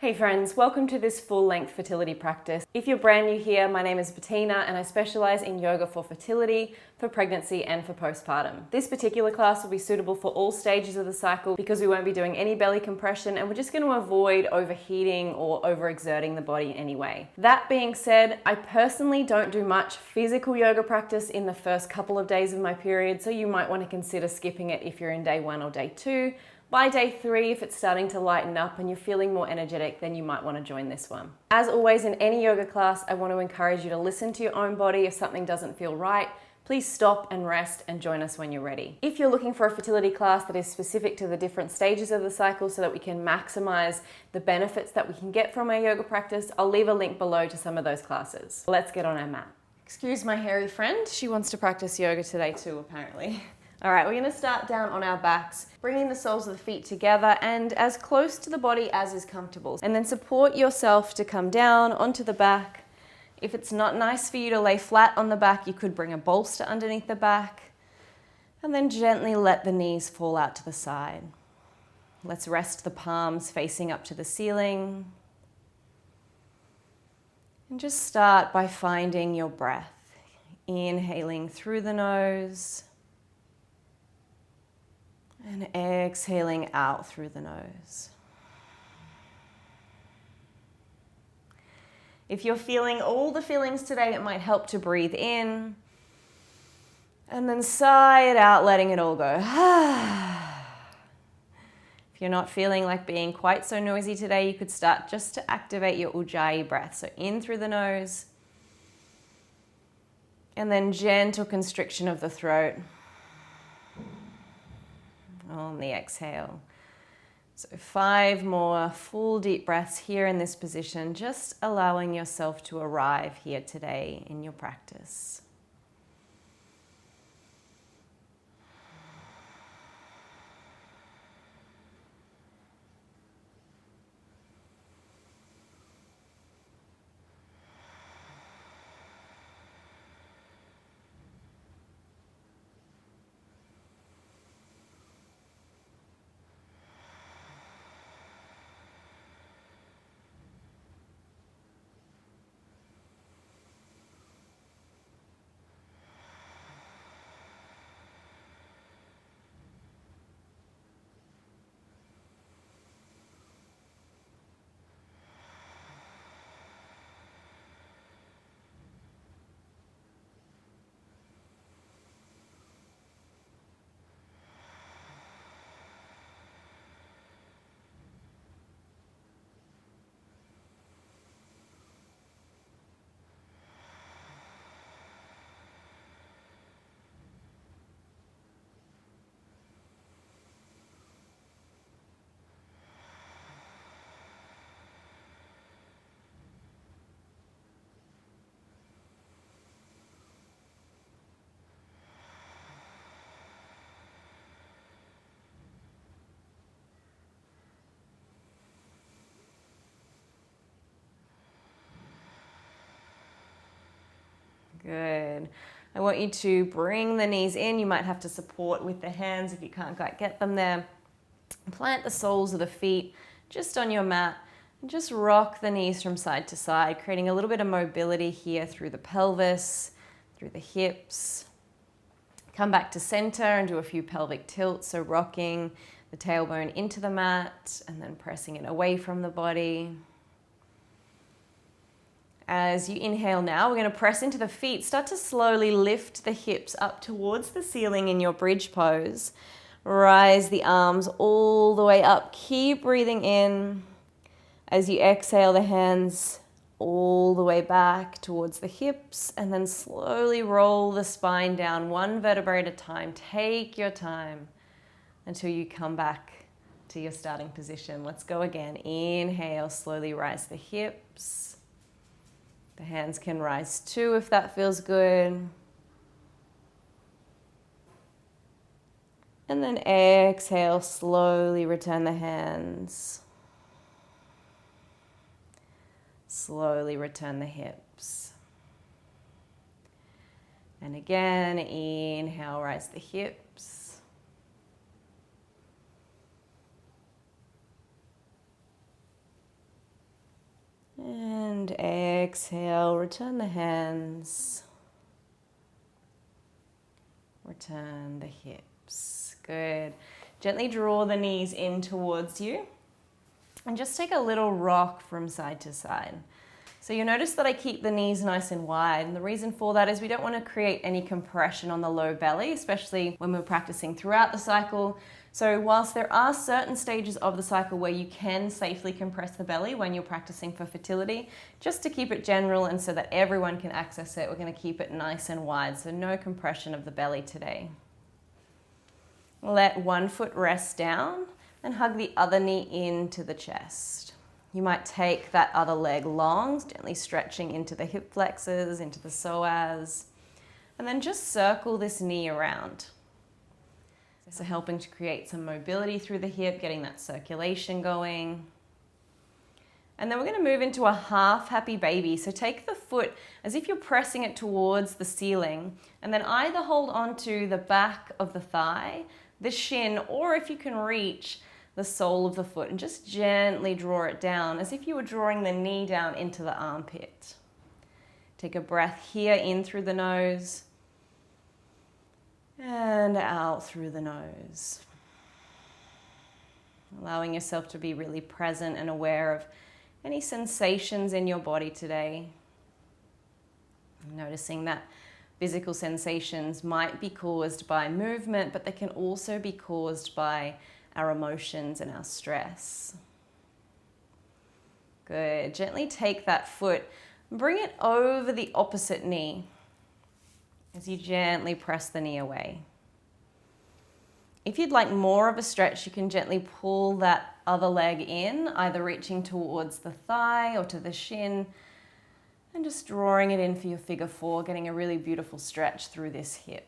Hey friends, welcome to this full-length fertility practice. If you're brand new here, my name is Bettina and I specialize in yoga for fertility, for pregnancy and for postpartum. This particular class will be suitable for all stages of the cycle because we won't be doing any belly compression and we're just going to avoid overheating or overexerting the body in any way. That being said, I personally don't do much physical yoga practice in the first couple of days of my period, so you might want to consider skipping it if you're in day 1 or day 2. By day 3, if it's starting to lighten up and you're feeling more energetic, then you might want to join this one. As always in any yoga class, I want to encourage you to listen to your own body. If something doesn't feel right, please stop and rest and join us when you're ready. If you're looking for a fertility class that is specific to the different stages of the cycle so that we can maximize the benefits that we can get from our yoga practice, I'll leave a link below to some of those classes. Let's get on our mat. Excuse my hairy friend, she wants to practice yoga today too, apparently. All right, we're gonna start down on our backs, bringing the soles of the feet together and as close to the body as is comfortable. And then support yourself to come down onto the back. If it's not nice for you to lay flat on the back, you could bring a bolster underneath the back and then gently let the knees fall out to the side. Let's rest the palms facing up to the ceiling. And just start by finding your breath. Inhaling through the nose. And exhaling out through the nose. If you're feeling all the feelings today, it might help to breathe in and then sigh it out, letting it all go. If you're not feeling like being quite so noisy today, you could start just to activate your Ujjayi breath. So in through the nose and then gentle constriction of the throat. On the exhale. So 5 more full deep breaths here in this position, just allowing yourself to arrive here today in your practice. Good. I want you to bring the knees in. You might have to support with the hands if you can't quite get them there. Plant the soles of the feet just on your mat and just rock the knees from side to side, creating a little bit of mobility here through the pelvis, through the hips. Come back to center and do a few pelvic tilts, so rocking the tailbone into the mat and then pressing it away from the body. As you inhale now, we're going to press into the feet. Start to slowly lift the hips up towards the ceiling in your bridge pose. Rise the arms all the way up. Keep breathing in. As you exhale, the hands all the way back towards the hips and then slowly roll the spine down 1 vertebrae at a time. Take your time until you come back to your starting position. Let's go again. Inhale, slowly rise the hips. The hands can rise too if that feels good. And then exhale, slowly return the hands. Slowly return the hips. And again, inhale, rise the hips. Exhale, return the hands. Return the hips. Good. Gently draw the knees in towards you and just take a little rock from side to side. So you'll notice that I keep the knees nice and wide, and the reason for that is we don't want to create any compression on the low belly, especially when we're practicing throughout the cycle. So whilst there are certain stages of the cycle where you can safely compress the belly when you're practicing for fertility, just to keep it general and so that everyone can access it, we're going to keep it nice and wide, so no compression of the belly today. Let one foot rest down and hug the other knee into the chest. You might take that other leg long, gently stretching into the hip flexors, into the psoas, and then just circle this knee around. So helping to create some mobility through the hip, getting that circulation going. And then we're going to move into a half happy baby. So take the foot as if you're pressing it towards the ceiling, and then either hold onto the back of the thigh, the shin, or if you can reach, the sole of the foot, and just gently draw it down as if you were drawing the knee down into the armpit. Take a breath here in through the nose and out through the nose. Allowing yourself to be really present and aware of any sensations in your body today. Noticing that physical sensations might be caused by movement, but they can also be caused by our emotions and our stress. Good. Gently take that foot, bring it over the opposite knee as you gently press the knee away. If you'd like more of a stretch, you can gently pull that other leg in, either reaching towards the thigh or to the shin, and just drawing it in for your figure four, getting a really beautiful stretch through this hip.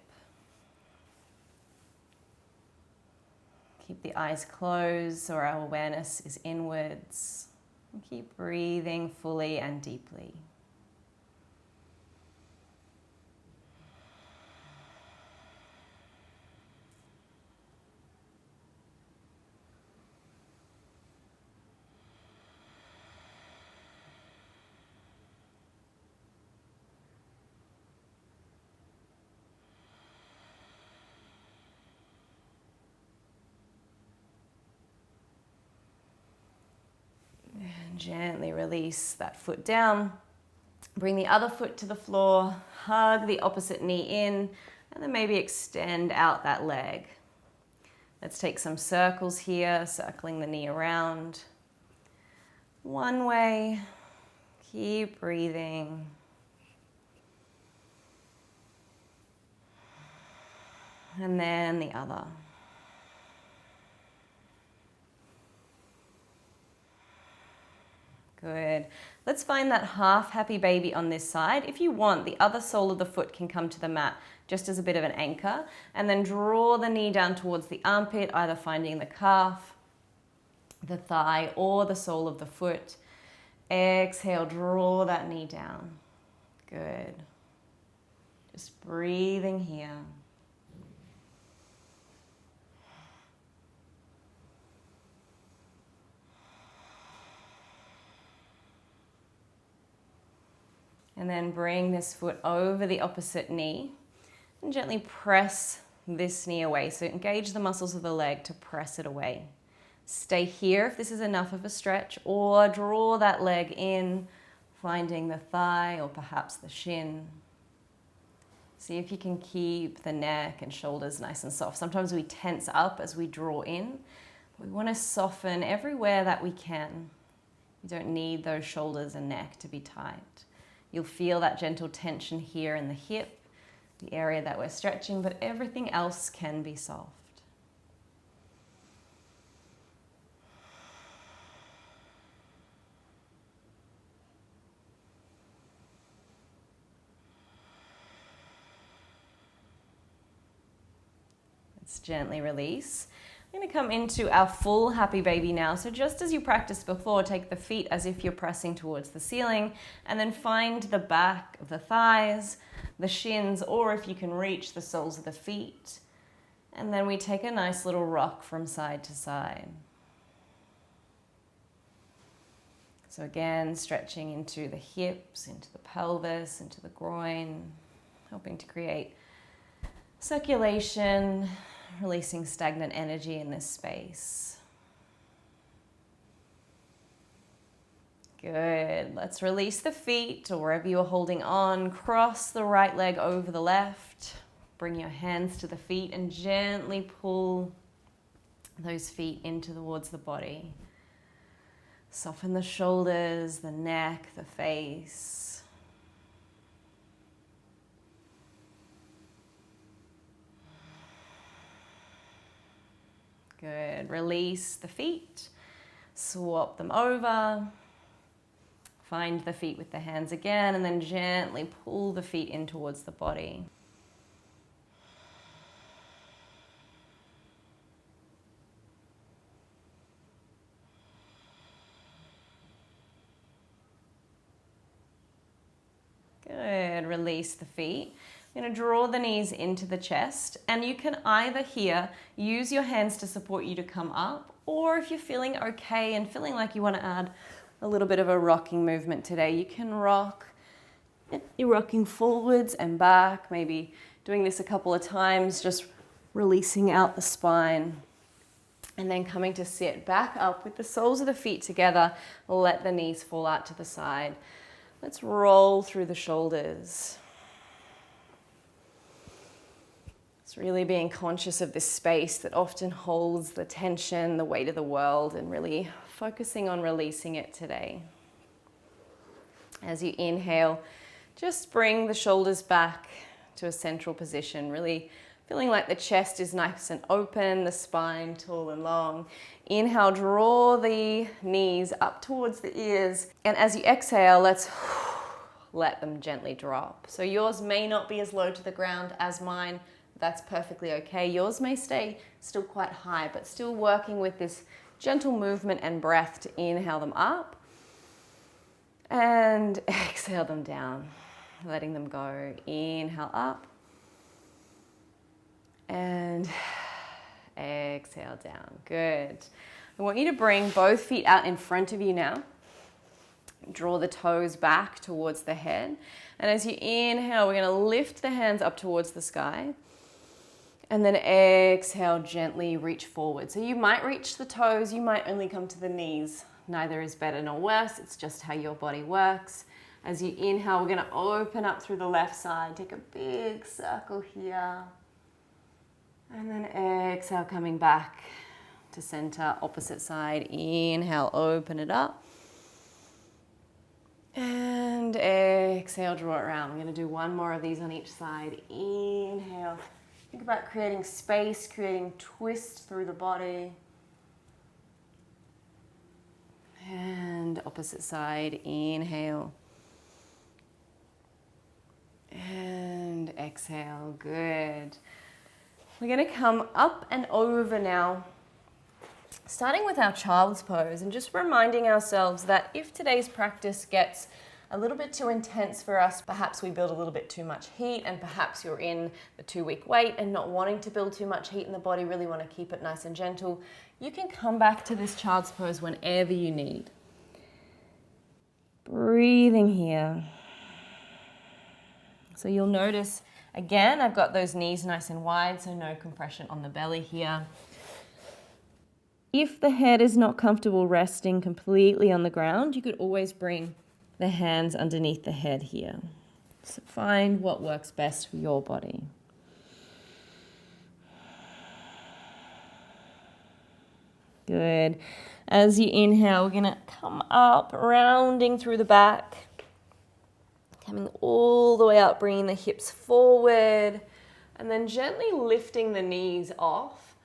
Keep the eyes closed so our awareness is inwards. And keep breathing fully and deeply. Gently release that foot down. Bring the other foot to the floor, hug the opposite knee in, and then maybe extend out that leg. Let's take some circles here, circling the knee around. One way, keep breathing. And then the other. Good. Let's find that half happy baby on this side. If you want, the other sole of the foot can come to the mat just as a bit of an anchor, and then draw the knee down towards the armpit, either finding the calf, the thigh, or the sole of the foot. Exhale, draw that knee down. Good. Just breathing here. And then bring this foot over the opposite knee and gently press this knee away. So engage the muscles of the leg to press it away. Stay here if this is enough of a stretch, or draw that leg in, finding the thigh or perhaps the shin. See if you can keep the neck and shoulders nice and soft. Sometimes we tense up as we draw in. We want to soften everywhere that we can. You don't need those shoulders and neck to be tight. You'll feel that gentle tension here in the hip, the area that we're stretching, but everything else can be soft. Let's gently release. I'm going to come into our full happy baby now. So just as you practiced before, take the feet as if you're pressing towards the ceiling, and then find the back of the thighs, the shins, or if you can reach, the soles of the feet. And then we take a nice little rock from side to side. So again, stretching into the hips, into the pelvis, into the groin, helping to create circulation, releasing stagnant energy in this space. Good. Let's release the feet or wherever you're holding on. Cross the right leg over the left. Bring your hands to the feet and gently pull those feet into towards the body. Soften the shoulders, the neck, the face. Good. Release the feet. Swap them over. Find the feet with the hands again and then gently pull the feet in towards the body. Good. Release the feet. I'm going to draw the knees into the chest, and you can either here use your hands to support you to come up, or if you're feeling okay and feeling like you want to add a little bit of a rocking movement today, you can rock. You're rocking forwards and back, maybe doing this a couple of times, just releasing out the spine. And then coming to sit back up with the soles of the feet together, let the knees fall out to the side. Let's roll through the shoulders. It's really being conscious of this space that often holds the tension, the weight of the world, and really focusing on releasing it today. As you inhale, just bring the shoulders back to a central position, really feeling like the chest is nice and open, the spine tall and long. Inhale, draw the knees up towards the ears, and as you exhale, let's let them gently drop. So yours may not be as low to the ground as mine. That's perfectly okay. Yours may stay still quite high, but still working with this gentle movement and breath to inhale them up and exhale them down, letting them go. Inhale up and exhale down. Good. I want you to bring both feet out in front of you now. Draw the toes back towards the head. And as you inhale, we're going to lift the hands up towards the sky. And then exhale, gently reach forward. So you might reach the toes, you might only come to the knees. Neither is better nor worse, it's just how your body works. As you inhale, we're gonna open up through the left side. Take a big circle here. And then exhale, coming back to center, opposite side. Inhale, open it up. And exhale, draw it around. We're gonna do one more of these on each side. Inhale. Think about creating space, creating twist through the body. And opposite side, inhale. And exhale, good. We're gonna come up and over now, starting with our child's pose and just reminding ourselves that if today's practice gets a little bit too intense for us, perhaps we build a little bit too much heat, and perhaps you're in the 2-week wait and not wanting to build too much heat in the body, really want to keep it nice and gentle, you can come back to this child's pose whenever you need. Breathing here. So you'll notice, again, I've got those knees nice and wide, so no compression on the belly here. If the head is not comfortable resting completely on the ground, you could always bring the hands underneath the head here. So find what works best for your body. Good. As you inhale, we're gonna come up, rounding through the back, coming all the way up, bringing the hips forward, and then gently lifting the knees off,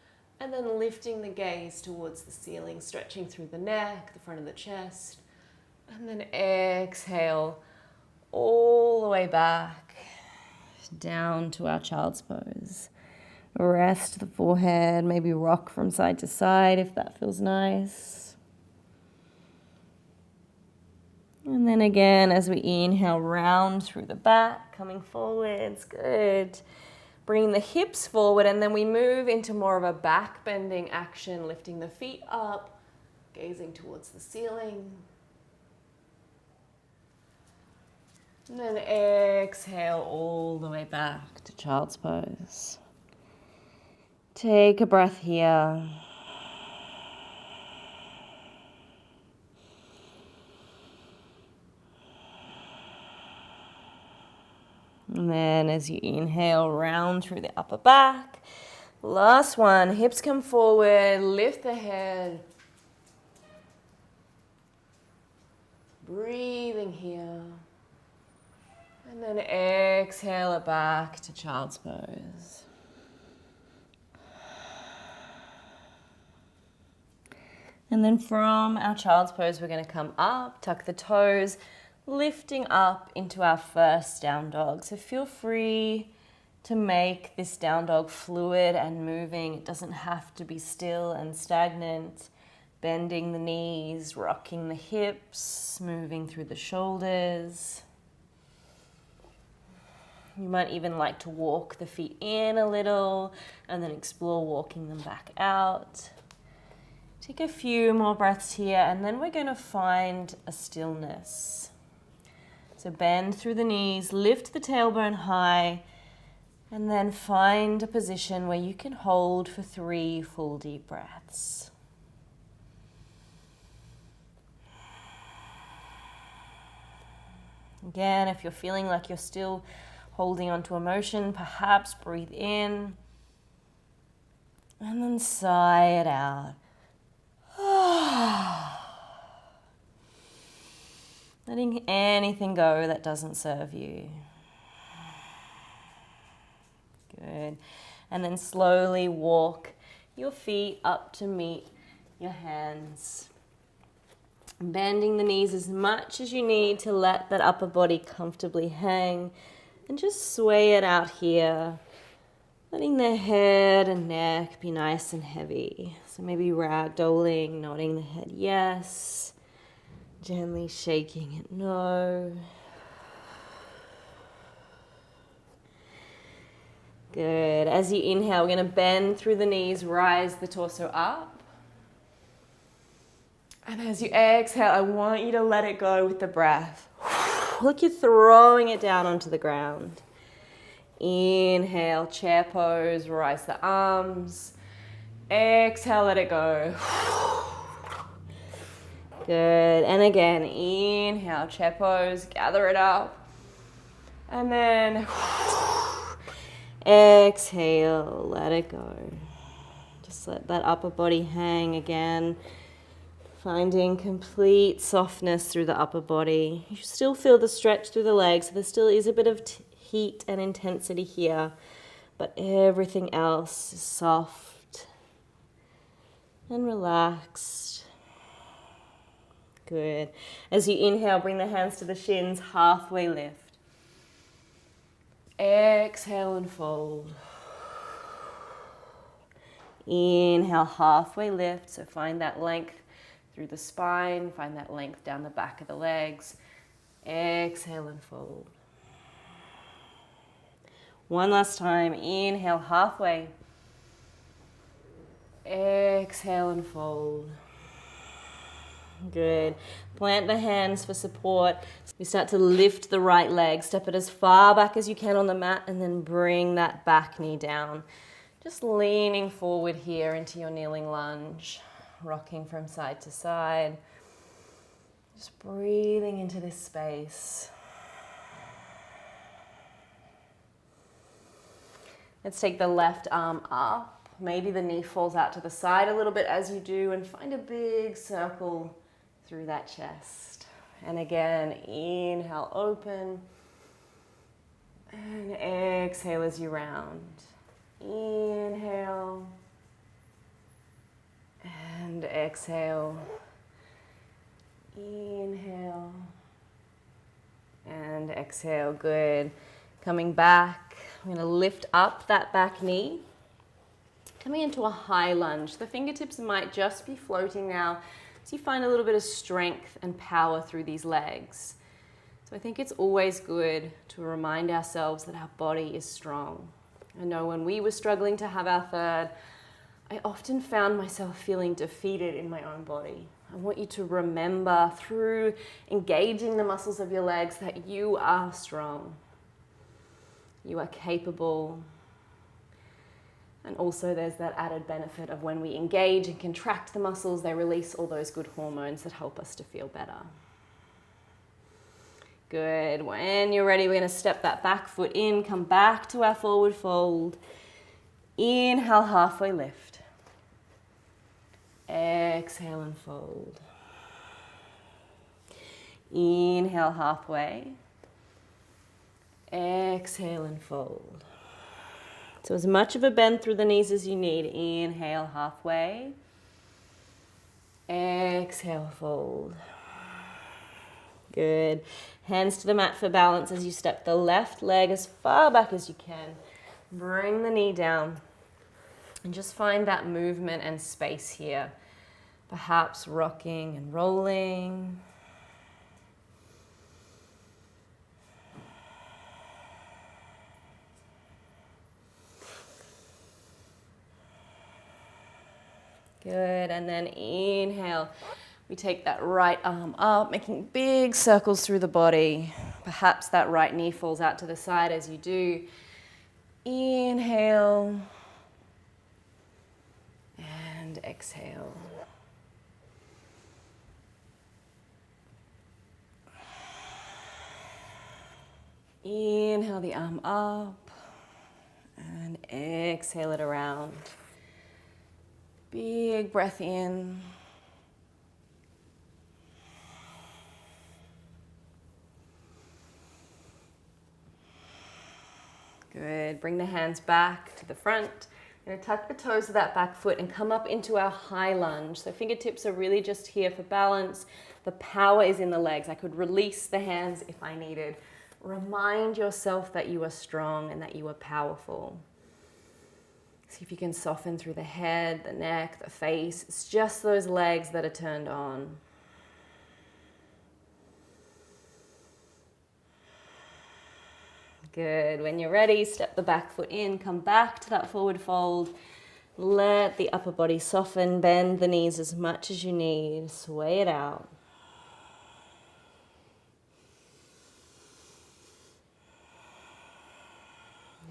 and then lifting the gaze towards the ceiling, stretching through the neck, the front of the chest. And then exhale all the way back down to our child's pose. Rest the forehead, maybe rock from side to side if that feels nice. And then again, as we inhale, round through the back, coming forwards, good. Bringing the hips forward, and then we move into more of a back bending action, lifting the feet up, gazing towards the ceiling. And then exhale all the way back to child's pose. Take a breath here. And then as you inhale, round through the upper back. Last one, hips come forward, lift the head. Breathing here. And then exhale it back to child's pose. And then from our child's pose, we're going to come up, tuck the toes, lifting up into our first down dog. So feel free to make this down dog fluid and moving. It doesn't have to be still and stagnant. Bending the knees, rocking the hips, moving through the shoulders. You might even like to walk the feet in a little and then explore walking them back out. Take a few more breaths here, and then we're going to find a stillness. So bend through the knees, lift the tailbone high, and then find a position where you can hold for 3 full deep breaths. Again, if you're feeling like you're still holding on to emotion, perhaps breathe in and then sigh it out. Letting anything go that doesn't serve you. Good. And then slowly walk your feet up to meet your hands. Bending the knees as much as you need to let that upper body comfortably hang. And just sway it out here. Letting the head and neck be nice and heavy. So maybe ragdolling, nodding the head yes. Gently shaking it no. Good. As you inhale, we're going to bend through the knees, rise the torso up. And as you exhale, I want you to let it go with the breath. Look, you're throwing it down onto the ground. Inhale, chair pose, rise the arms. Exhale, let it go. Good. And again, inhale, chair pose, gather it up. And then exhale, let it go. Just let that upper body hang again. Finding complete softness through the upper body. You still feel the stretch through the legs. So there still is a bit of heat and intensity here, but everything else is soft and relaxed. Good. As you inhale, bring the hands to the shins, halfway lift. Exhale and fold. Inhale, halfway lift. So find that length through the spine, find that length down the back of the legs. Exhale and fold. One last time, inhale halfway. Exhale and fold. Good. Plant the hands for support. We start to lift the right leg, step it as far back as you can on the mat, and then bring that back knee down. Just leaning forward here into your kneeling lunge. Rocking from side to side. Just breathing into this space. Let's take the left arm up. Maybe the knee falls out to the side a little bit as you do, and find a big circle through that chest. And again, inhale, open. And exhale as you round. Inhale. And exhale. Inhale. And exhale. Good. Coming back. I'm going to lift up that back knee. Coming into a high lunge. The fingertips might just be floating now, so you find a little bit of strength and power through these legs. So I think it's always good to remind ourselves that our body is strong. I know when we were struggling to have our third, I often found myself feeling defeated in my own body. I want you to remember through engaging the muscles of your legs that you are strong. You are capable. And also there's that added benefit of when we engage and contract the muscles, they release all those good hormones that help us to feel better. Good. When you're ready, we're going to step that back foot in, come back to our forward fold. Inhale, halfway lift. Exhale and fold. Inhale, halfway. Exhale and fold. So as much of a bend through the knees as you need. Inhale, halfway. Exhale, fold. Good. Hands to the mat for balance as you step the left leg as far back as you can. Bring the knee down. And just find that movement and space here. Perhaps rocking and rolling. Good, and then inhale. We take that right arm up, making big circles through the body. Perhaps that right knee falls out to the side as you do. Inhale. And exhale. Inhale the arm up. And exhale it around. Big breath in. Good. Bring the hands back to the front. We're going to tuck the toes of that back foot and come up into our high lunge. So fingertips are really just here for balance. The power is in the legs. I could release the hands if I needed. Remind yourself that you are strong and that you are powerful. See if you can soften through the head, the neck, the face. It's just those legs that are turned on. Good. When you're ready, step the back foot in, come back to that forward fold. Let the upper body soften, bend the knees as much as you need. Sway it out.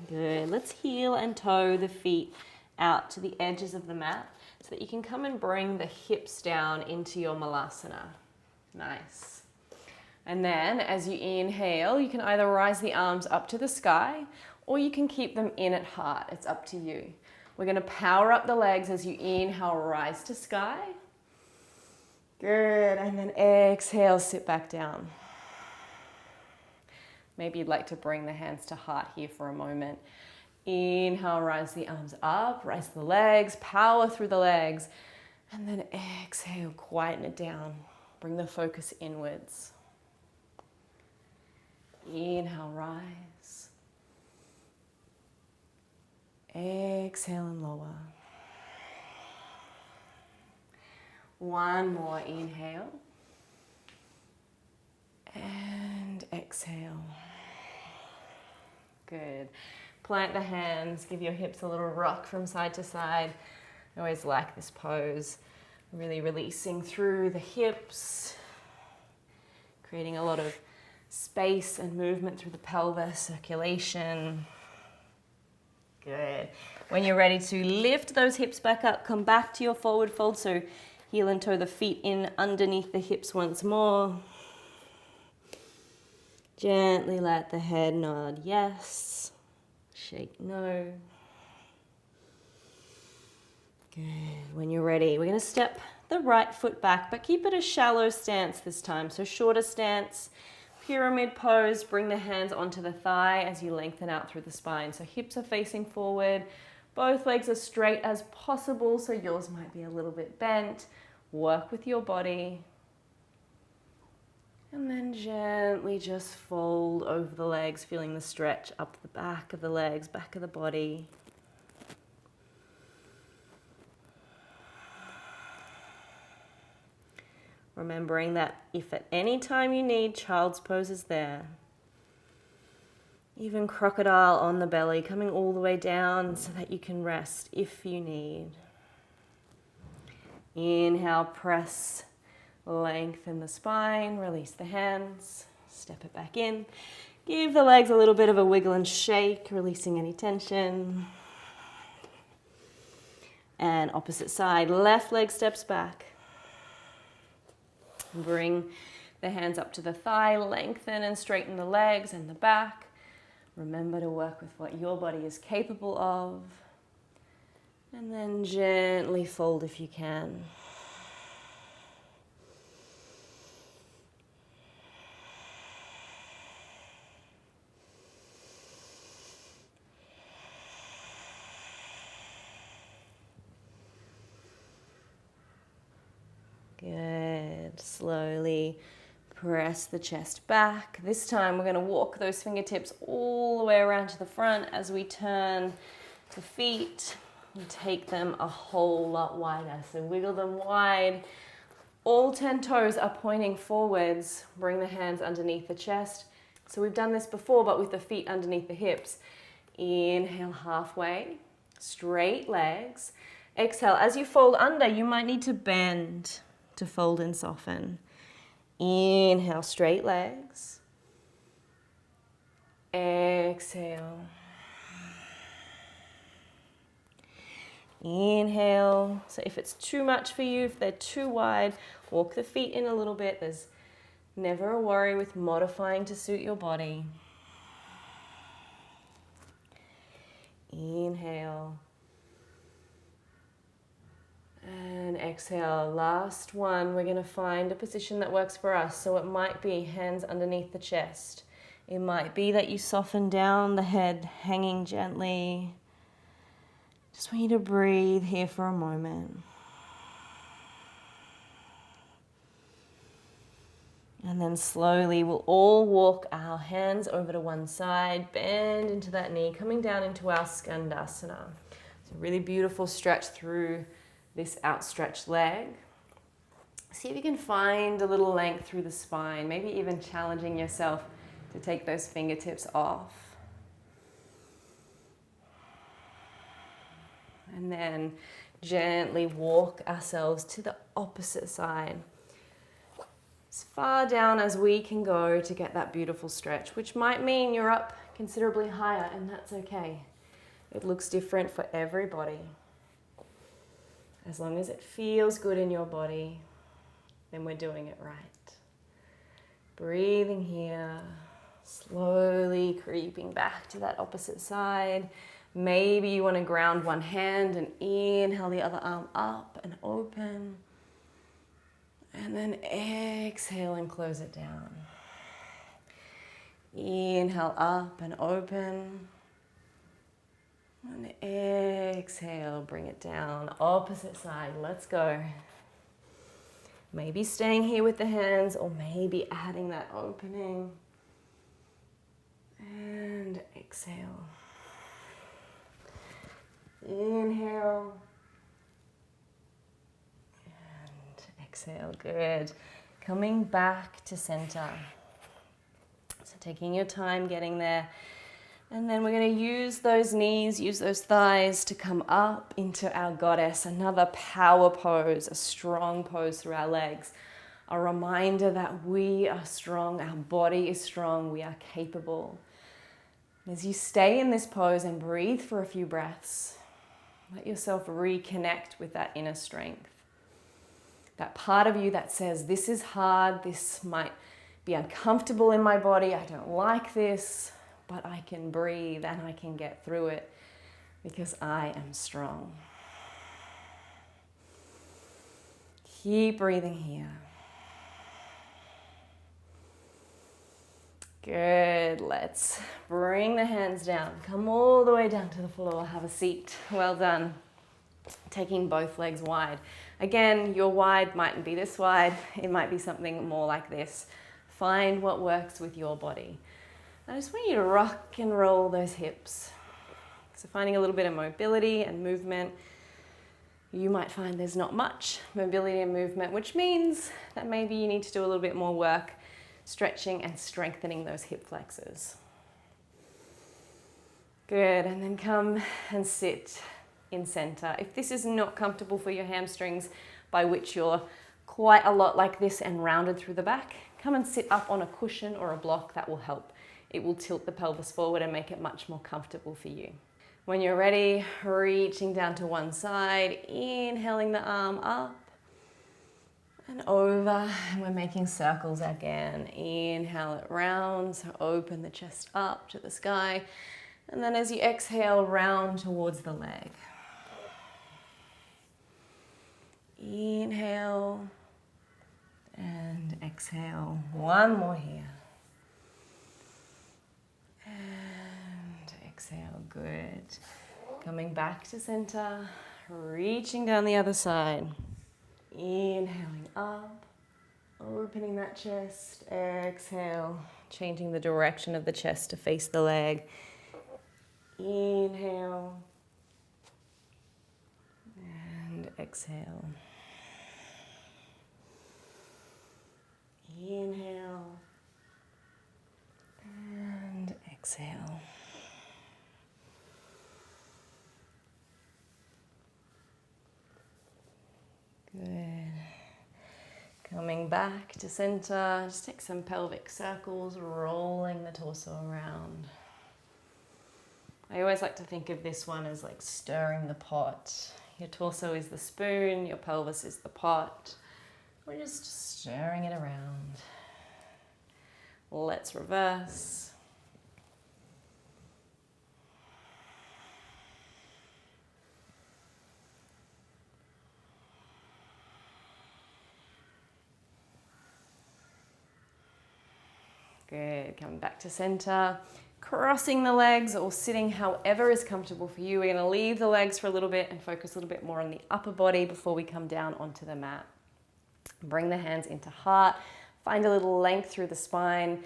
Good. Let's heel and toe the feet out to the edges of the mat so that you can come and bring the hips down into your malasana. Nice. And then as you inhale, you can either rise the arms up to the sky or you can keep them in at heart. It's up to you. We're going to power up the legs as you inhale, rise to sky. Good. And then exhale, sit back down. Maybe you'd like to bring the hands to heart here for a moment. Inhale, rise the arms up, rise the legs, power through the legs. And then exhale, quieten it down. Bring the focus inwards. Inhale, rise. Exhale and lower. One more inhale. And exhale. Good. Plant the hands, give your hips a little rock from side to side. I always like this pose. Really releasing through the hips, creating a lot of space and movement through the pelvis, circulation. Good. When you're ready to lift those hips back up, come back to your forward fold. So heel and toe the feet in underneath the hips once more. Gently let the head nod yes, shake no. Good. When you're ready, we're going to step the right foot back, but keep it a shallow stance this time. So shorter stance, pyramid pose, bring the hands onto the thigh as you lengthen out through the spine. So hips are facing forward, both legs as straight as possible, so yours might be a little bit bent. Work with your body. And then gently just fold over the legs, feeling the stretch up the back of the legs, back of the body. Remembering that if at any time you need, child's pose is there. Even crocodile on the belly, coming all the way down so that you can rest if you need. Inhale, press Lengthen the spine, release the hands, step it back in. Give the legs a little bit of a wiggle and shake, releasing any tension. And opposite side, left leg steps back. Bring the hands up to the thigh, lengthen and straighten the legs and the back. Remember to work with what your body is capable of. And then gently fold if you can. Good. Slowly press the chest back. This time we're going to walk those fingertips all the way around to the front as we turn the feet and take them a whole lot wider. So wiggle them wide. All 10 toes are pointing forwards. Bring the hands underneath the chest. So we've done this before, but with the feet underneath the hips. Inhale halfway, straight legs. Exhale, as you fold under, you might need to bend to fold and soften. Inhale, straight legs. Exhale. Inhale. So if it's too much for you, if they're too wide, walk the feet in a little bit. There's never a worry with modifying to suit your body. Inhale. And exhale. Last one. We're going to find a position that works for us. So it might be hands underneath the chest. It might be that you soften down the head, hanging gently. Just want you to breathe here for a moment. And then slowly we'll all walk our hands over to one side, bend into that knee, coming down into our Skandasana. It's a really beautiful stretch through this outstretched leg. See if you can find a little length through the spine, maybe even challenging yourself to take those fingertips off. And then gently walk ourselves to the opposite side. As far down as we can go to get that beautiful stretch, which might mean you're up considerably higher, and that's okay. It looks different for everybody. As long as it feels good in your body, then we're doing it right. Breathing here, slowly creeping back to that opposite side. Maybe you want to ground one hand and inhale the other arm up and open. And then exhale and close it down. Inhale up and open. And exhale, bring it down. Opposite side, let's go. Maybe staying here with the hands or maybe adding that opening. And exhale. Inhale. And exhale, good. Coming back to center. So taking your time getting there. And then we're going to use those knees, use those thighs to come up into our goddess. Another power pose, a strong pose through our legs. A reminder that we are strong, our body is strong, we are capable. As you stay in this pose and breathe for a few breaths, let yourself reconnect with that inner strength. That part of you that says, this is hard, this might be uncomfortable in my body, I don't like this, but I can breathe and I can get through it because I am strong. Keep breathing here. Good, let's bring the hands down. Come all the way down to the floor, have a seat. Well done. Taking both legs wide. Again, your wide mightn't be this wide. It might be something more like this. Find what works with your body. I just want you to rock and roll those hips. So finding a little bit of mobility and movement. You might find there's not much mobility and movement, which means that maybe you need to do a little bit more work stretching and strengthening those hip flexors. Good, and then come and sit in center. If this is not comfortable for your hamstrings, by which your quite a lot like this and rounded through the back, come and sit up on a cushion or a block. That will help. It will tilt the pelvis forward and make it much more comfortable for you. When you're ready, reaching down to one side, inhaling the arm up and over, and we're making circles again. Inhale it round, so open the chest up to the sky, and then as you exhale, round towards the leg. Inhale and exhale. One more here. And exhale, good. Coming back to center, reaching down the other side. Inhaling up, opening that chest. Exhale, changing the direction of the chest to face the leg. Inhale and exhale. Inhale and exhale. Good. Coming back to center, just take some pelvic circles, rolling the torso around. I always like to think of this one as like stirring the pot. Your torso is the spoon, your pelvis is the pot. We're just stirring it around. Let's reverse. Good, coming back to center, crossing the legs or sitting however is comfortable for you. We're going to leave the legs for a little bit and focus a little bit more on the upper body before we come down onto the mat. Bring the hands into heart, find a little length through the spine.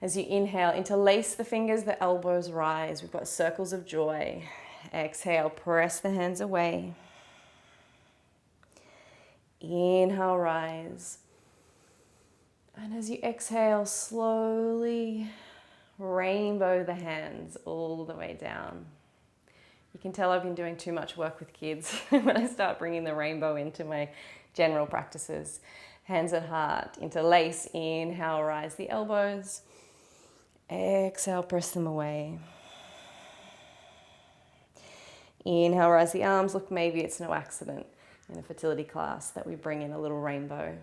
As you inhale, interlace the fingers, the elbows rise. We've got circles of joy. Exhale, press the hands away. Inhale, rise. And as you exhale, slowly rainbow the hands all the way down. You can tell I've been doing too much work with kids when I start bringing the rainbow into my general practices. Hands at heart, interlace, inhale, rise the elbows. Exhale, press them away. Inhale, rise the arms. Look, maybe it's no accident in a fertility class that we bring in a little rainbow.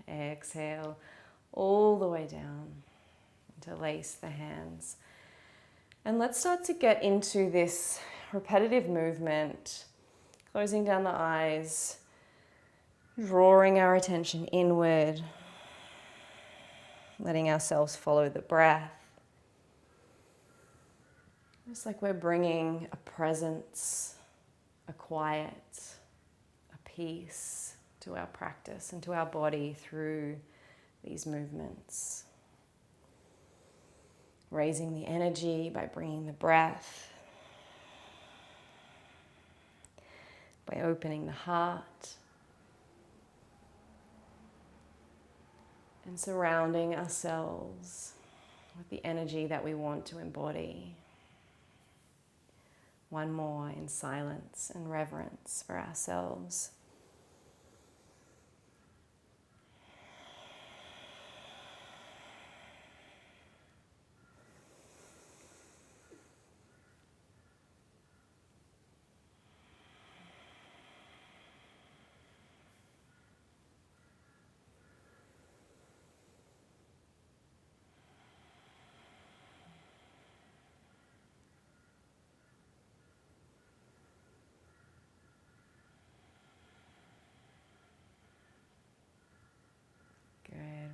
Exhale, all the way down. Interlace the hands. And let's start to get into this repetitive movement, closing down the eyes, drawing our attention inward, letting ourselves follow the breath. It's like we're bringing a presence, a quiet, a peace to our practice and to our body through these movements. Raising the energy by bringing the breath, by opening the heart, and surrounding ourselves with the energy that we want to embody. One more in silence and reverence for ourselves.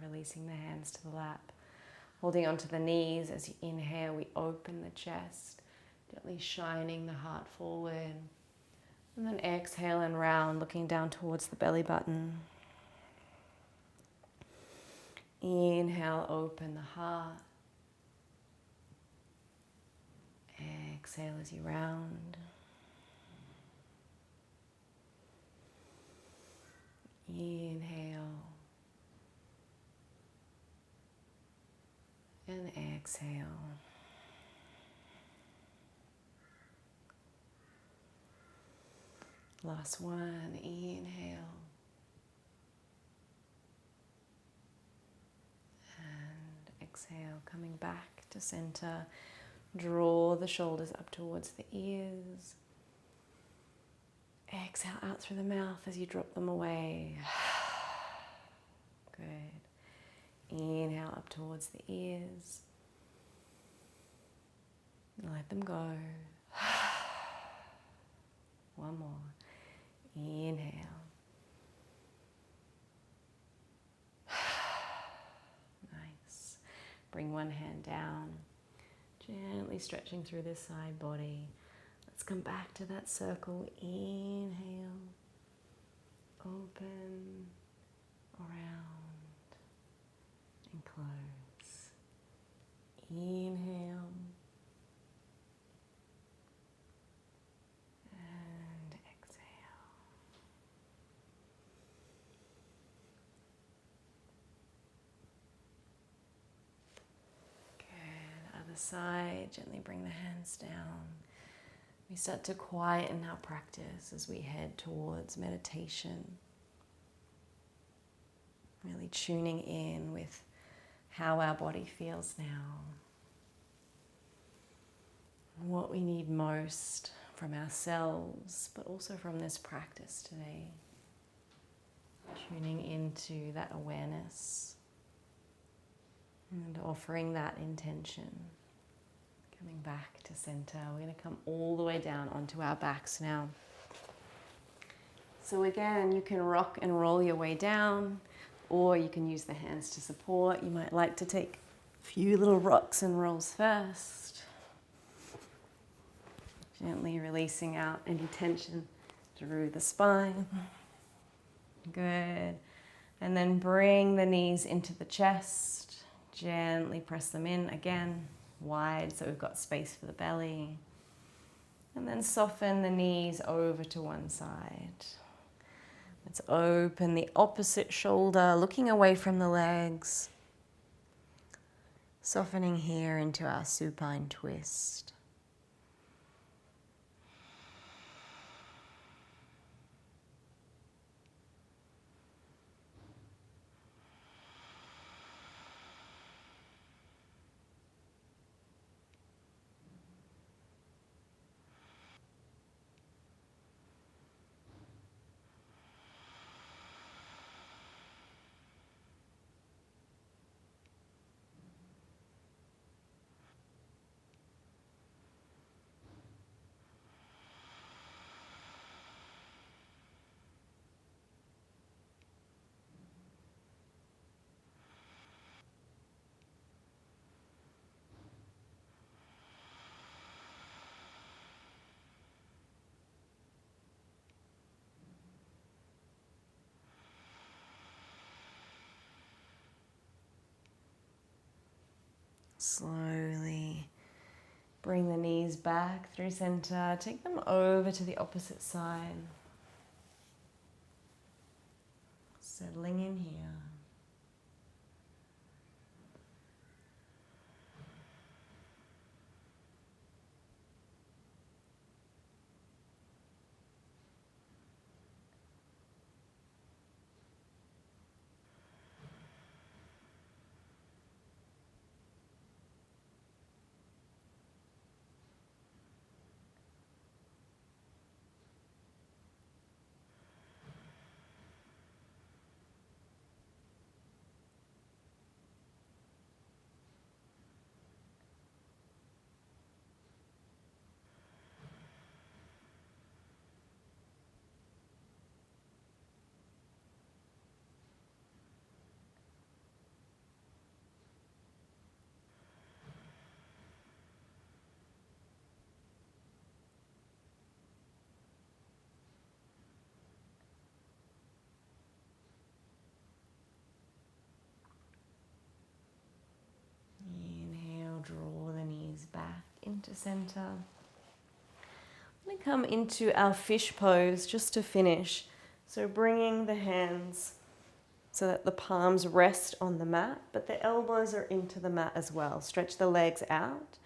Releasing the hands to the lap, holding onto the knees. As you inhale, we open the chest, gently shining the heart forward. And then exhale and round, looking down towards the belly button. Inhale, open the heart. Exhale as you round. Inhale. And exhale. Last one, inhale. exhale, coming back to center. Draw the shoulders up towards the ears. Exhale out through the mouth as you drop them away. Good. Inhale up towards the ears. Let them go. One more. Inhale. Nice. Bring one hand down. Gently stretching through this side body. Let's come back to that circle. Inhale. Open. Around. And close. Inhale. And exhale. Good. Other side. Gently bring the hands down. We start to quieten our practice as we head towards meditation. Really tuning in with how our body feels now. What we need most from ourselves, but also from this practice today. Tuning into that awareness and offering that intention. Coming back to center. We're going to come all the way down onto our backs now. So again, you can rock and roll your way down, or you can use the hands to support. You might like to take a few little rocks and rolls first. Gently releasing out any tension through the spine. Good. And then bring the knees into the chest. Gently press them in again. Wide so we've got space for the belly. And then soften the knees over to one side. Let's open the opposite shoulder, looking away from the legs. Softening here into our supine twist. Slowly bring the knees back through center. Take them over to the opposite side. Settling in here. Draw the knees back into center. I'm going to come into our fish pose just to finish. So bringing the hands so that the palms rest on the mat, but the elbows are into the mat as well. Stretch the legs out.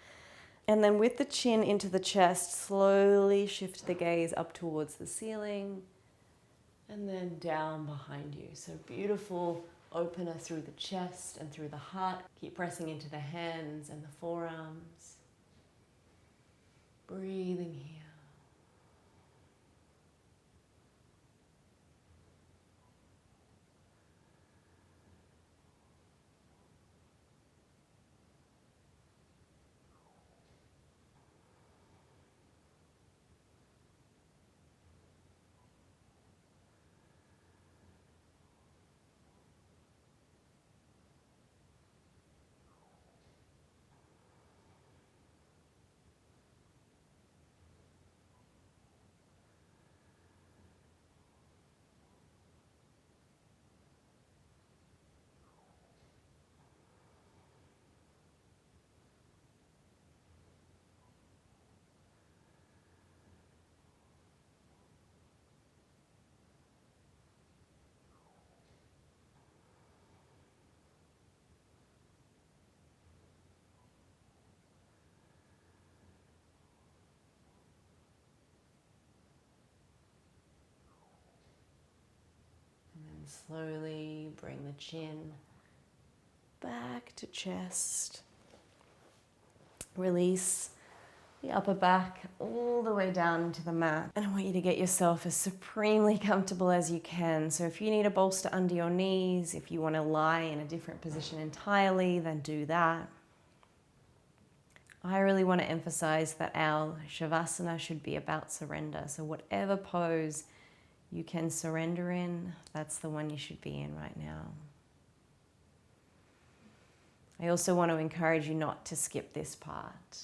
And then with the chin into the chest, slowly shift the gaze up towards the ceiling and then down behind you. So beautiful opener through the chest and through the heart. Keep pressing into the hands and the forearms. Breathing here. Slowly bring the chin back to chest. Release the upper back all the way down into the mat. And I want you to get yourself as supremely comfortable as you can. So if you need a bolster under your knees, if you want to lie in a different position entirely, then do that. I really want to emphasize that our Shavasana should be about surrender. So whatever pose you can surrender in, that's the one you should be in right now. I also want to encourage you not to skip this part.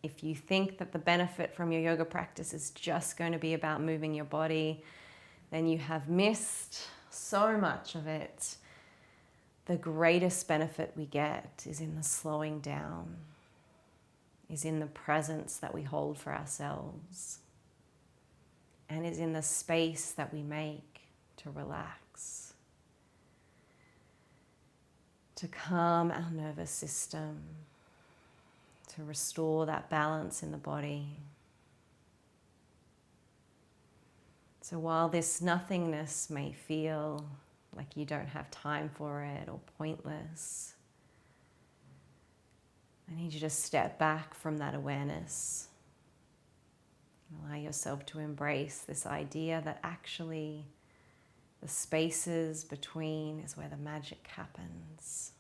If you think that the benefit from your yoga practice is just going to be about moving your body, then you have missed so much of it. The greatest benefit we get is in the slowing down, is in the presence that we hold for ourselves, and is in the space that we make to relax, to calm our nervous system, to restore that balance in the body. So while this nothingness may feel like you don't have time for it or pointless, I need you to step back from that awareness. Allow yourself to embrace this idea that actually the spaces between is where the magic happens.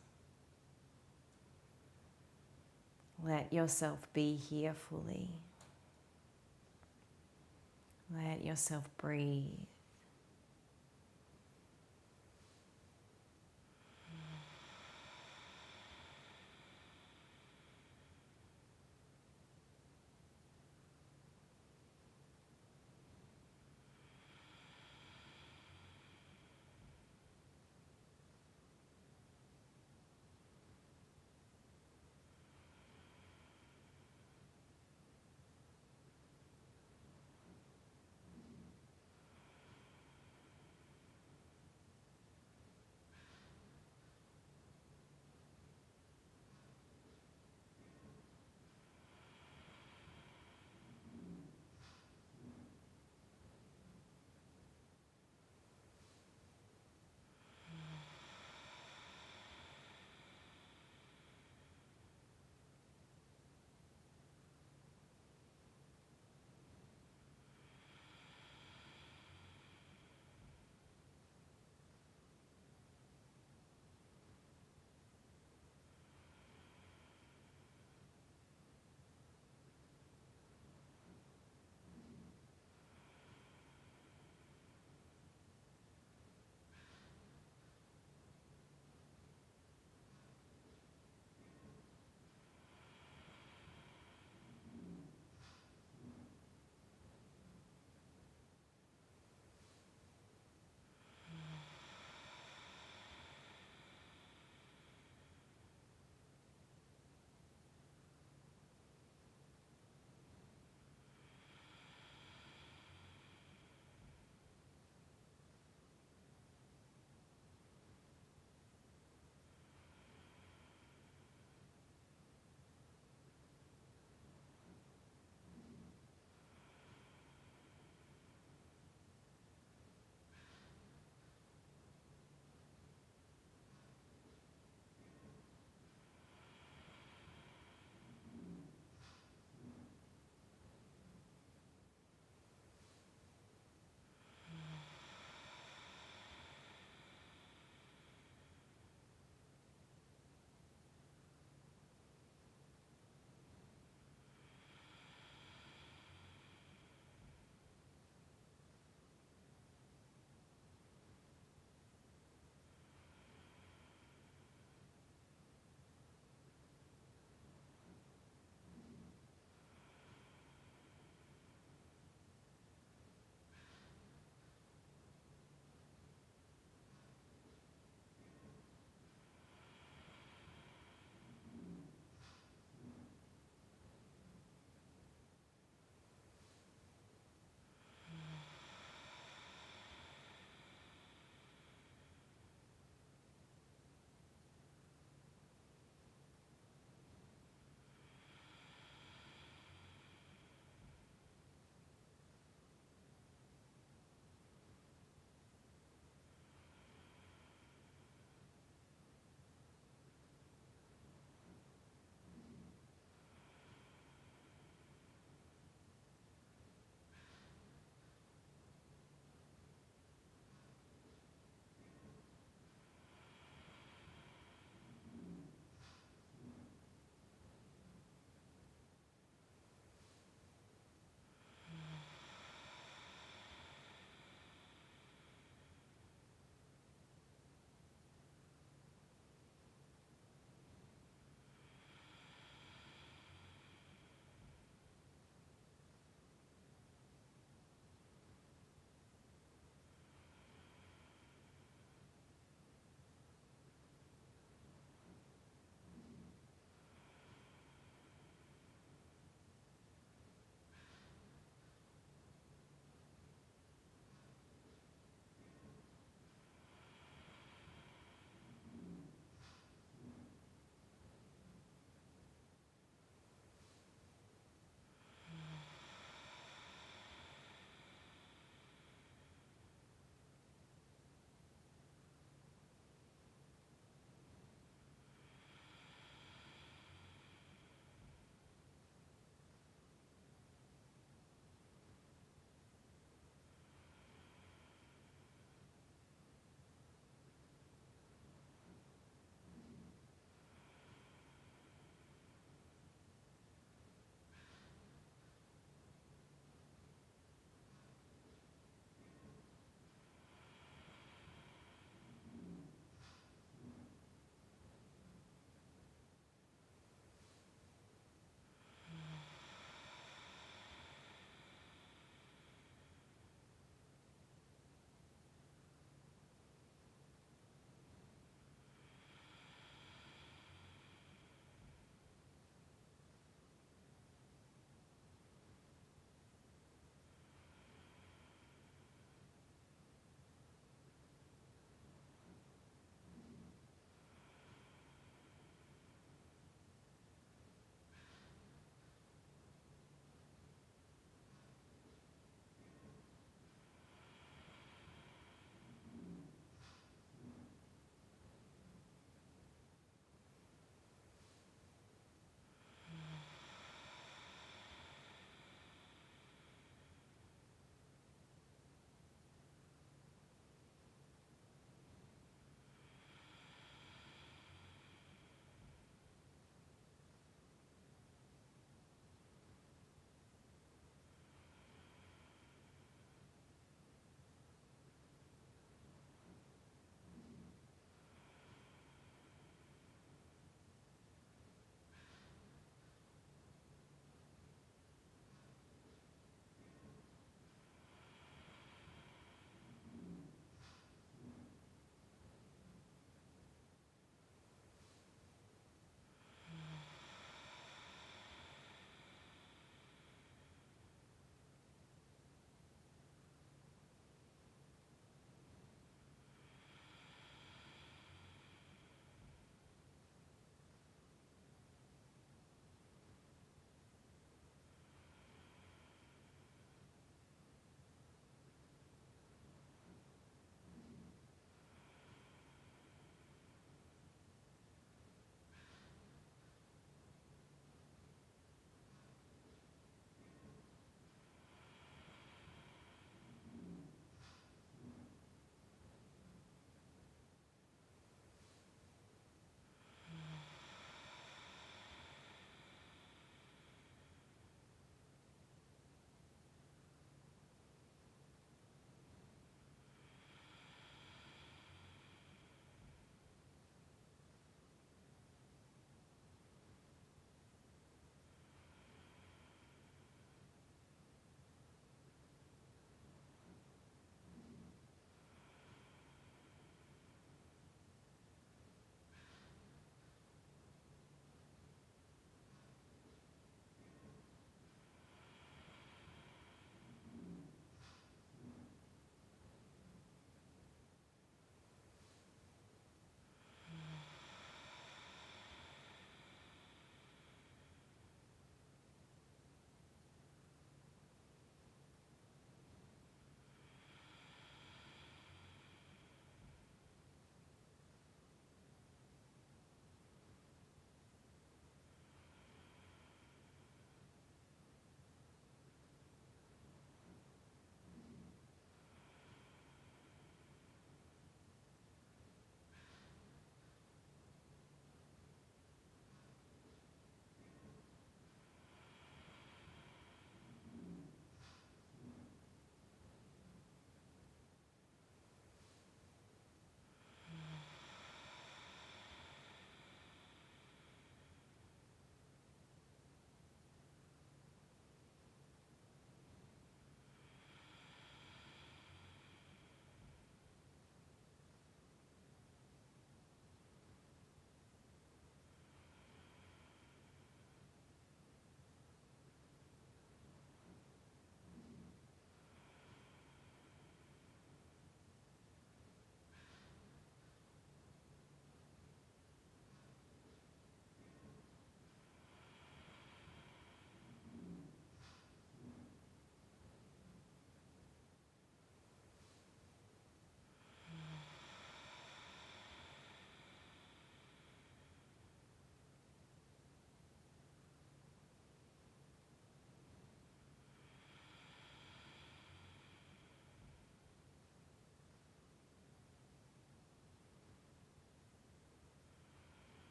Let yourself be here fully. Let yourself breathe.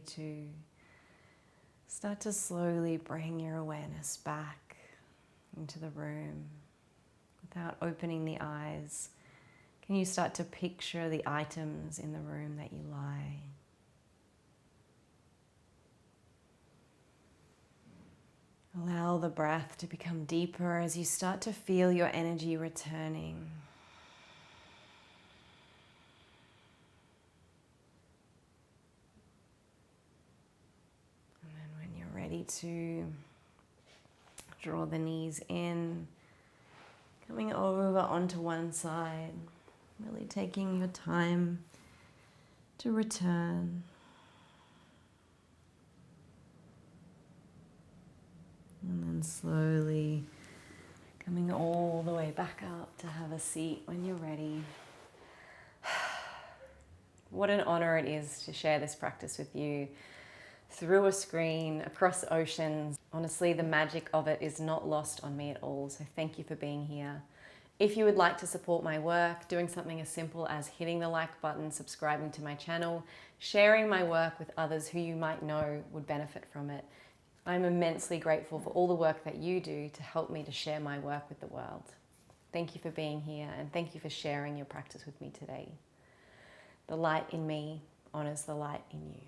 to start to slowly bring your awareness back into the room without opening the eyes, can you start to picture the items in the room that you lie? Allow the breath to become deeper as you start to feel your energy returning. And then when you're ready to draw the knees in, coming over onto one side, really taking your time to return. And then slowly coming all the way back up to have a seat when you're ready. What an honor it is to share this practice with you through a screen, across oceans. Honestly, the magic of it is not lost on me at all, so thank you for being here. If you would like to support my work, doing something as simple as hitting the like button, subscribing to my channel, sharing my work with others who you might know would benefit from it, I'm immensely grateful for all the work that you do to help me to share my work with the world. Thank you for being here, and thank you for sharing your practice with me today. The light in me honors the light in you.